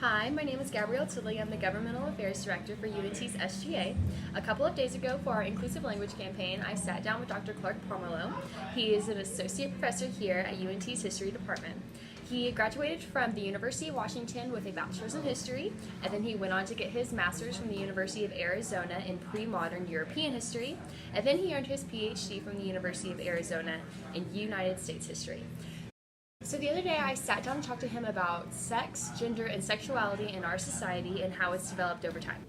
Hi, my name is Gabrielle Tilley. I'm the Governmental Affairs Director for UNT's SGA. A couple of days ago for our Inclusive Language campaign, I sat down with Dr. Pomerleau. He is an associate professor here at UNT's History Department. He graduated from the University of Washington with a bachelor's in history, and then he went on to get his master's from the University of Arizona in pre-modern European history, and then he earned his PhD from the University of Arizona in United States history. So the other day I sat down and talked to him about sex, gender, and sexuality in our society and how it's developed over time.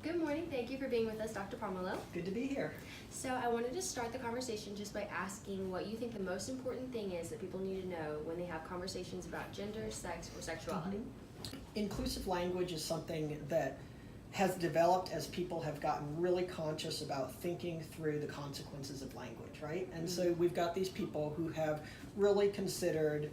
Good morning. Thank you for being with us, Dr. Pomerleau. Good to be here. So I wanted to start the conversation just by asking what you think the most important thing is that people need to know when they have conversations about gender, sex, or sexuality. Inclusive language is something that has developed as people have gotten really conscious about thinking through the consequences of language, right? And so we've got these people who have really considered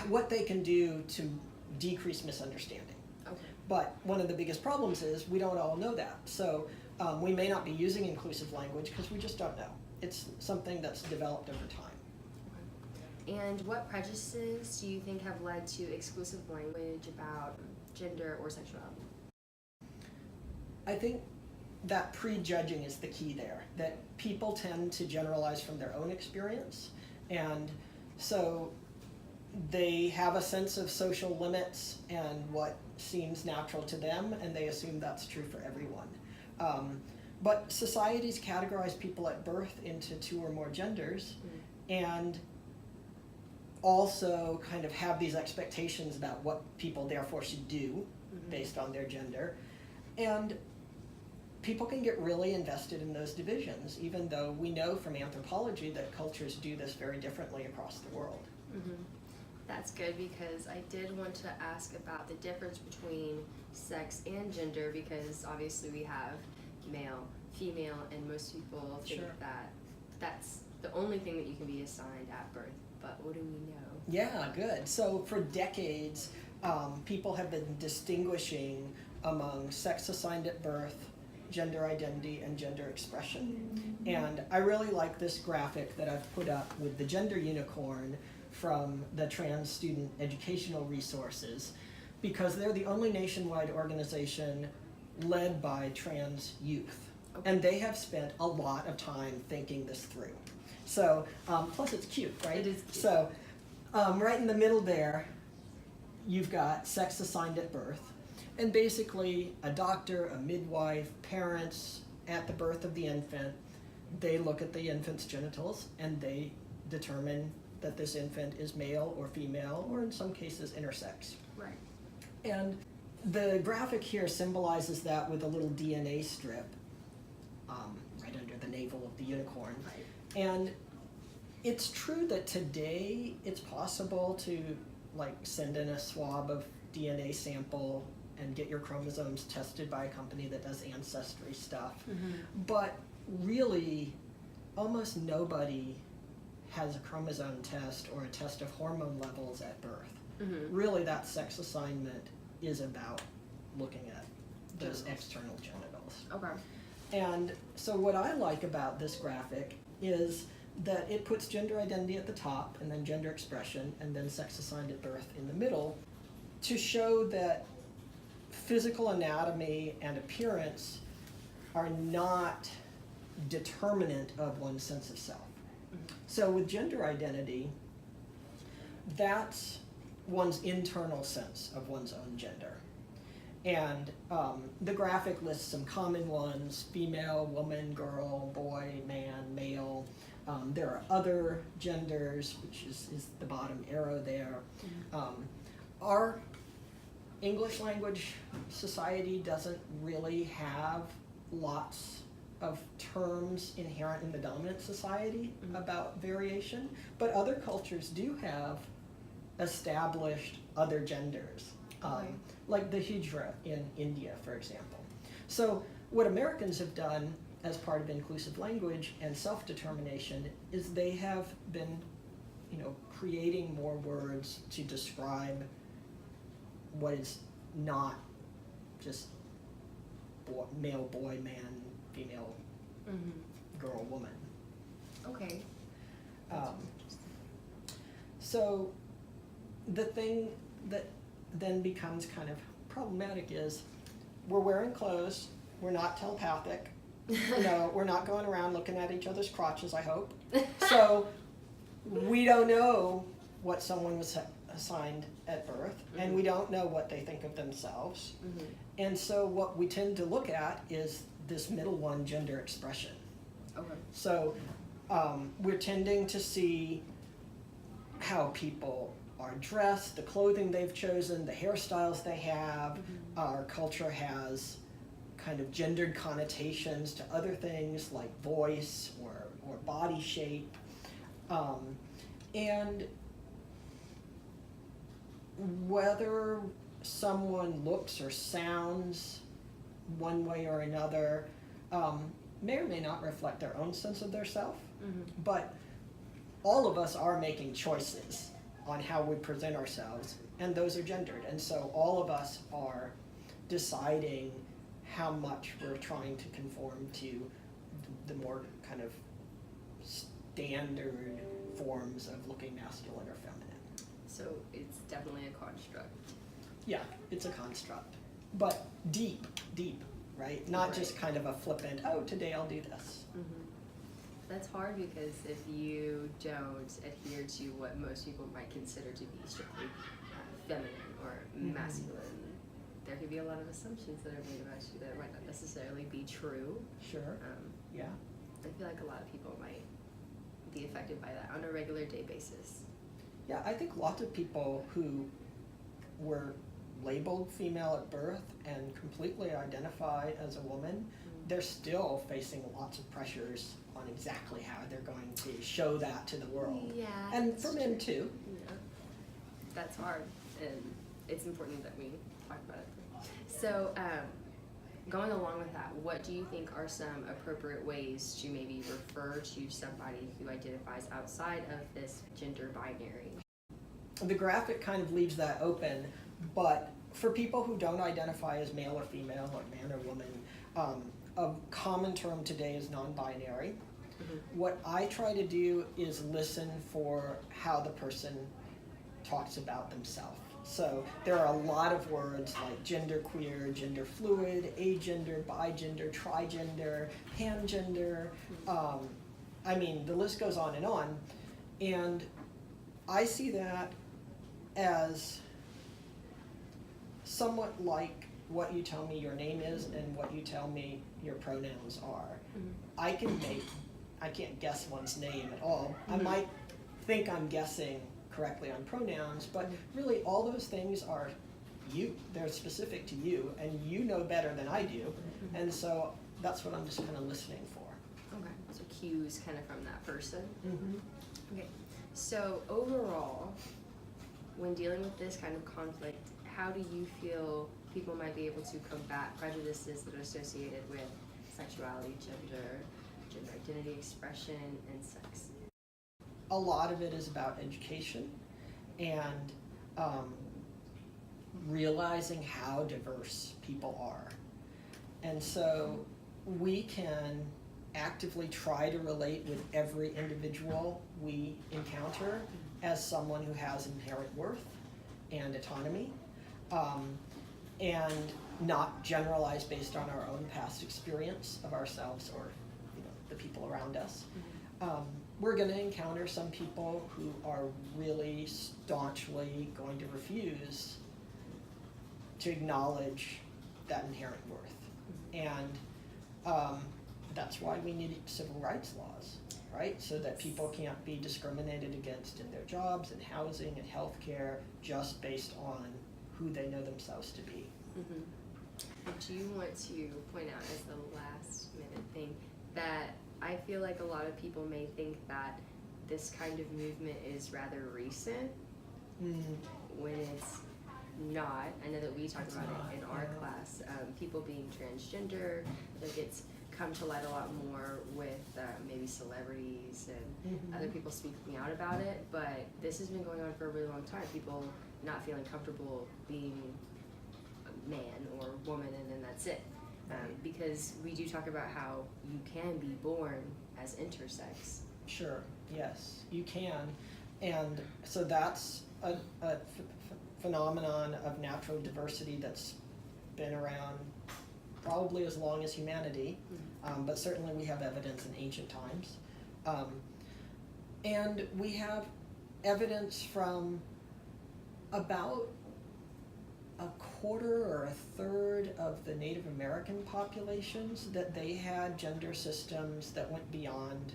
what they can do to decrease misunderstanding. Okay. But one of the biggest problems is we don't all know that. So we may not be using inclusive language because we just don't know. It's something that's developed over time. And what prejudices do you think have led to exclusive language about gender or sexuality? I think that prejudging is the key there, that people tend to generalize from their own experience, and so they have a sense of social limits and what seems natural to them, and they assume that's true for everyone. But societies categorize people at birth into two or more genders, and also kind of have these expectations about what people therefore should do based on their gender. And people can get really invested in those divisions, even though we know from anthropology that cultures do this very differently across the world. That's good, because I did want to ask about the difference between sex and gender, because obviously we have male, female, and most people think that that's the only thing that you can be assigned at birth. But what do we know? Yeah, good. So for decades, people have been distinguishing among sex assigned at birth, gender identity, and gender expression. And I really like this graphic that I've put up with the gender unicorn from the Trans Student Educational Resources, because they're the only nationwide organization led by trans youth. And they have spent a lot of time thinking this through. So, plus it's cute, right? It is cute. So, right in the middle there, you've got sex assigned at birth. And basically, a doctor, a midwife, parents, at the birth of the infant, they look at the infant's genitals and they determine that this infant is male or female, or in some cases, intersex. Right. And the graphic here symbolizes that with a little DNA strip right under the navel of the unicorn. Right. And it's true that today it's possible to send in a swab of DNA sample and get your chromosomes tested by a company that does ancestry stuff. But really, almost nobody has a chromosome test or a test of hormone levels at birth. Really, that sex assignment is about looking at those external genitals. Okay. And so what I like about this graphic is that it puts gender identity at the top, and then gender expression, and then sex assigned at birth in the middle, to show that physical anatomy and appearance are not determinant of one's sense of self. So with gender identity, that's one's internal sense of one's own gender. And the graphic lists some common ones: female, woman, girl, boy, man, male. There are other genders, which is the bottom arrow there. Our English language society doesn't really have lots of terms inherent in the dominant society about variation, but other cultures do have established other genders. Like the hijra in India, for example. So what Americans have done as part of inclusive language and self-determination is they have been, creating more words to describe what is not just male, boy, man, female, girl, woman. Okay. So the thing that then becomes kind of problematic is we're wearing clothes, we're not telepathic, we're not going around looking at each other's crotches, I hope. So we don't know what someone was assigned at birth, and we don't know what they think of themselves. And so what we tend to look at is this middle one, gender expression. Okay. So we're tending to see how people are dressed, the clothing they've chosen, the hairstyles they have. Our culture has kind of gendered connotations to other things like voice or body shape. And whether someone looks or sounds one way or another may or may not reflect their own sense of their self, but all of us are making choices on how we present ourselves, and those are gendered. And so all of us are deciding how much we're trying to conform to the more kind of standard forms of looking masculine or feminine. So it's definitely a construct. Yeah, it's a construct, but deep, right? Not just kind of a flippant, oh, today I'll do this. That's hard because if you don't adhere to what most people might consider to be strictly feminine or masculine, there could be a lot of assumptions that are made about you that might not necessarily be true. Sure. Yeah. I feel like a lot of people might be affected by that on a regular day basis. Yeah, I think lots of people who were labeled female at birth and completely identify as a woman, they're still facing lots of pressures on exactly how they're going to show that to the world. Yeah. And for men too. Yeah. That's hard, and it's important that we talk about it. So, going along with that, what do you think are some appropriate ways to maybe refer to somebody who identifies outside of this gender binary? The graphic kind of leaves that open, but for people who don't identify as male or female, or man or woman, a common term today is non-binary. What I try to do is listen for how the person talks about themselves. So there are a lot of words like genderqueer, gender fluid, agender, bigender, trigender, pangender. I mean, the list goes on. And I see that as somewhat like what you tell me your name is and what you tell me your pronouns are. I can't guess one's name at all. I might think I'm guessing correctly on pronouns, but really all those things are you. They're specific to you, and you know better than I do. And so that's what I'm just kind of listening for. Okay, so cues kind of from that person. Okay, so overall, when dealing with this kind of conflict, how do you feel people might be able to combat prejudices that are associated with sexuality, gender identity, expression, and sex? A lot of it is about education and realizing how diverse people are. And so we can actively try to relate with every individual we encounter as someone who has inherent worth and autonomy, and not generalize based on our own past experience of ourselves or the people around us. We're going to encounter some people who are really staunchly going to refuse to acknowledge that inherent worth. And that's why we need civil rights laws, right? So that people can't be discriminated against in their jobs and housing and healthcare just based on who they know themselves to be. Do you want to point out as the last minute thing that I feel like a lot of people may think that this kind of movement is rather recent when it's not. I know that we talk about it in our class, people being transgender, like it's come to light a lot more with maybe celebrities and other people speaking out about it, but this has been going on for a really long time, people not feeling comfortable being a man or woman and then that's it. Because we do talk about how you can be born as intersex. Sure, yes, you can. And so that's a phenomenon of natural diversity that's been around probably as long as humanity, but certainly we have evidence in ancient times. And we have evidence from about a quarter or a third of the Native American populations that they had gender systems that went beyond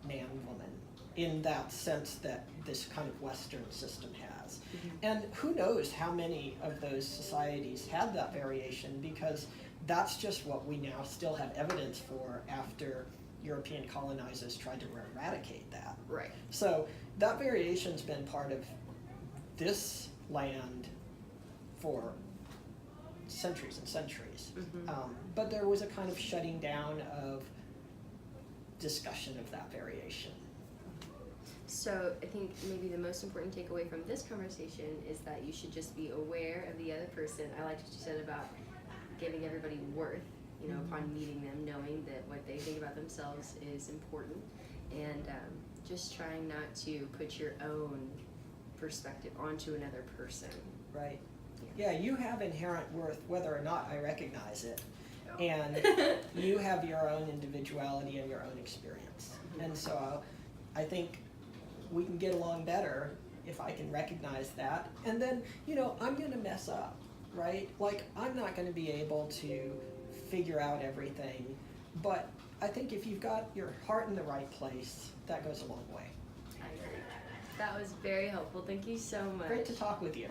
man-woman in that sense that this kind of Western system has. And who knows how many of those societies had that variation, because that's just what we now still have evidence for after European colonizers tried to eradicate that. Right. So that variation's been part of this land for centuries and centuries. But there was a kind of shutting down of discussion of that variation. So I think maybe the most important takeaway from this conversation is that you should just be aware of the other person. I liked what you said about giving everybody worth, you know, upon meeting them, knowing that what they think about themselves is important, and just trying not to put your own perspective onto another person. Right. Yeah, you have inherent worth whether or not I recognize it. And you have your own individuality and your own experience. And so I think we can get along better if I can recognize that. And then, you know, I'm going to mess up, right? Like, I'm not going to be able to figure out everything. But I think if you've got your heart in the right place, that goes a long way. I agree. That was very helpful. Thank you so much. Great to talk with you.